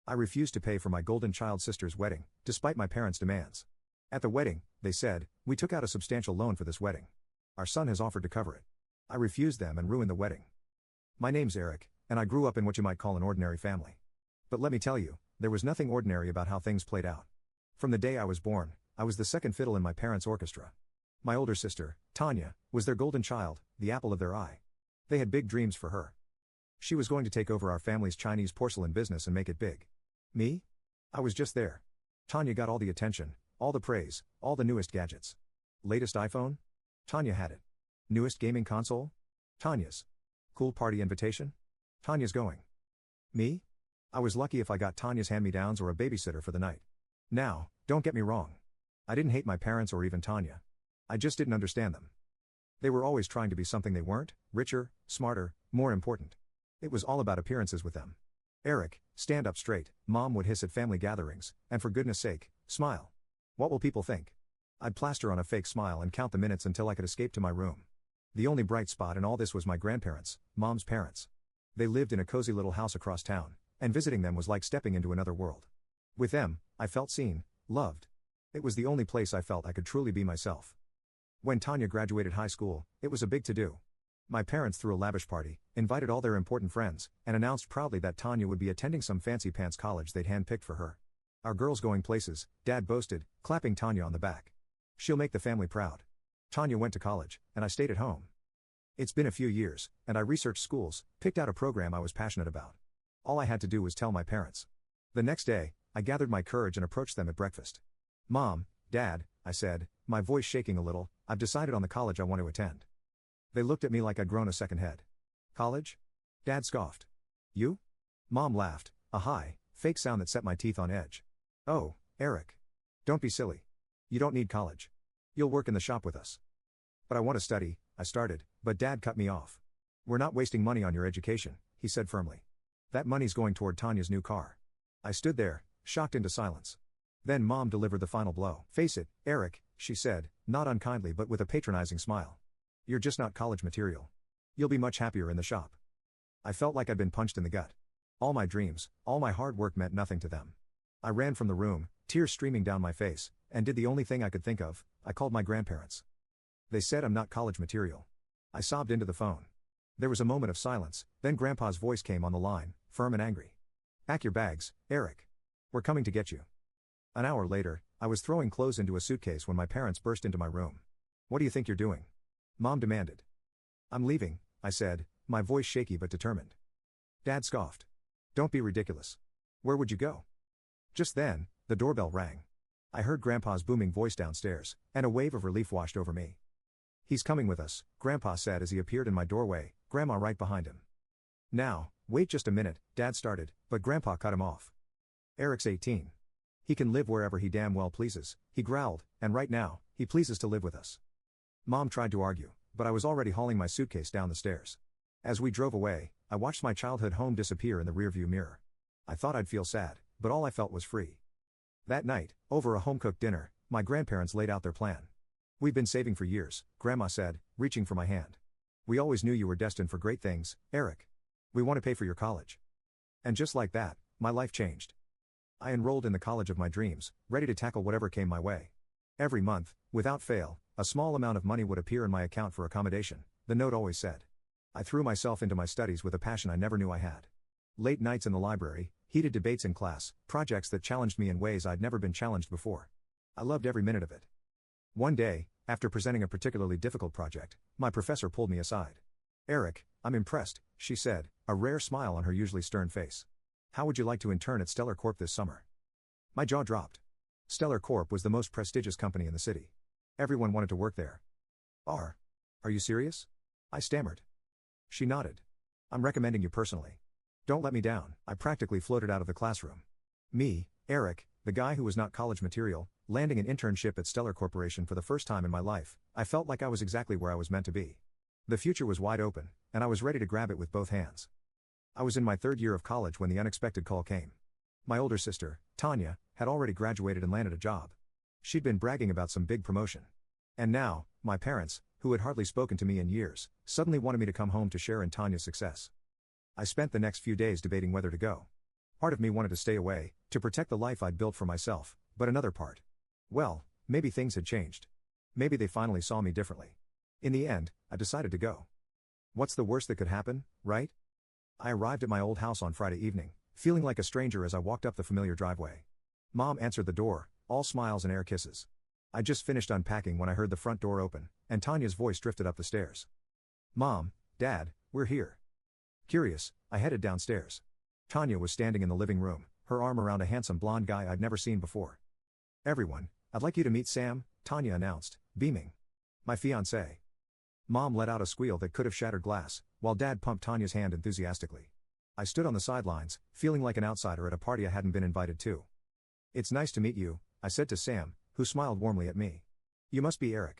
I refused to pay for my golden child sister's wedding, despite my parents' demands. At the wedding, they said, we took out a substantial loan for this wedding. Our son has offered to cover it. I refused them and ruined the wedding. My name's Eric, and I grew up in what you might call an ordinary family. But let me tell you, there was nothing ordinary about how things played out. From the day I was born, I was the second fiddle in my parents' orchestra. My older sister, Tanya, was their golden child, the apple of their eye. They had big dreams for her. She was going to take over our family's Chinese porcelain business and make it big. Me? I was just there. Tanya got all the attention, all the praise, all the newest gadgets. Latest iPhone? Tanya had it. Newest gaming console? Tanya's. Cool party invitation? Tanya's going. Me? I was lucky if I got Tanya's hand-me-downs or a babysitter for the night. Now, don't get me wrong. I didn't hate my parents or even Tanya. I just didn't understand them. They were always trying to be something they weren't, richer, smarter, more important. It was all about appearances with them. Eric, stand up straight, Mom would hiss at family gatherings, and for goodness sake, smile. What will people think? I'd plaster on a fake smile and count the minutes until I could escape to my room. The only bright spot in all this was my grandparents, Mom's parents. They lived in a cozy little house across town, and visiting them was like stepping into another world. With them, I felt seen, loved. It was the only place I felt I could truly be myself. When Tanya graduated high school, it was a big to-do. My parents threw a lavish party, invited all their important friends, and announced proudly that Tanya would be attending some fancy-pants college they'd handpicked for her. Our girl's going places, Dad boasted, clapping Tanya on the back. She'll make the family proud. Tanya went to college, and I stayed at home. It's been a few years, and I researched schools, picked out a program I was passionate about. All I had to do was tell my parents. The next day, I gathered my courage and approached them at breakfast. Mom, Dad, I said, my voice shaking a little, I've decided on the college I want to attend. They looked at me like I'd grown a second head. College? Dad scoffed. You? Mom laughed, a high, fake sound that set my teeth on edge. Oh, Eric. Don't be silly. You don't need college. You'll work in the shop with us. But I want to study, I started, but Dad cut me off. We're not wasting money on your education, he said firmly. That money's going toward Tanya's new car. I stood there, shocked into silence. Then Mom delivered the final blow. Face it, Eric, she said, not unkindly but with a patronizing smile. You're just not college material. You'll be much happier in the shop. I felt like I'd been punched in the gut. All my dreams, all my hard work meant nothing to them. I ran from the room, tears streaming down my face, and did the only thing I could think of, I called my grandparents. They said I'm not college material. I sobbed into the phone. There was a moment of silence, then Grandpa's voice came on the line, firm and angry. Pack your bags, Eric. We're coming to get you. An hour later, I was throwing clothes into a suitcase when my parents burst into my room. What do you think you're doing? Mom demanded. I'm leaving, I said, my voice shaky but determined. Dad scoffed. Don't be ridiculous. Where would you go? Just then, the doorbell rang. I heard Grandpa's booming voice downstairs, and a wave of relief washed over me. He's coming with us, Grandpa said as he appeared in my doorway, Grandma right behind him. Now, wait just a minute, Dad started, but Grandpa cut him off. Eric's 18. He can live wherever he damn well pleases, he growled, and right now, he pleases to live with us. Mom tried to argue, but I was already hauling my suitcase down the stairs. As we drove away, I watched my childhood home disappear in the rearview mirror. I thought I'd feel sad, but all I felt was free. That night, over a home-cooked dinner, my grandparents laid out their plan. We've been saving for years, Grandma said, reaching for my hand. We always knew you were destined for great things, Eric. We want to pay for your college. And just like that, my life changed. I enrolled in the college of my dreams, ready to tackle whatever came my way. Every month, without fail, a small amount of money would appear in my account for accommodation, the note always said. I threw myself into my studies with a passion I never knew I had. Late nights in the library, heated debates in class, projects that challenged me in ways I'd never been challenged before. I loved every minute of it. One day, after presenting a particularly difficult project, my professor pulled me aside. Eric, I'm impressed, she said, a rare smile on her usually stern face. How would you like to intern at Stellar Corp this summer? My jaw dropped. Stellar Corp was the most prestigious company in the city. Everyone wanted to work there. Are you serious? I stammered. She nodded. I'm recommending you personally. Don't let me down. I practically floated out of the classroom. Me, Eric, the guy who was not college material, landing an internship at Stellar Corporation for the first time in my life, I felt like I was exactly where I was meant to be. The future was wide open, and I was ready to grab it with both hands. I was in my third year of college when the unexpected call came. My older sister, Tanya, had already graduated and landed a job. She'd been bragging about some big promotion. And now, my parents, who had hardly spoken to me in years, suddenly wanted me to come home to share in Tanya's success. I spent the next few days debating whether to go. Part of me wanted to stay away, to protect the life I'd built for myself, but another part. Well, maybe things had changed. Maybe they finally saw me differently. In the end, I decided to go. What's the worst that could happen, right? I arrived at my old house on Friday evening, feeling like a stranger as I walked up the familiar driveway. Mom answered the door, all smiles and air kisses. I just finished unpacking when I heard the front door open, and Tanya's voice drifted up the stairs. Mom, Dad, we're here. Curious, I headed downstairs. Tanya was standing in the living room, her arm around a handsome blonde guy I'd never seen before. Everyone, I'd like you to meet Sam, Tanya announced, beaming. My fiancé. Mom let out a squeal that could have shattered glass, while Dad pumped Tanya's hand enthusiastically. I stood on the sidelines, feeling like an outsider at a party I hadn't been invited to. It's nice to meet you, I said to Sam, who smiled warmly at me. You must be Eric.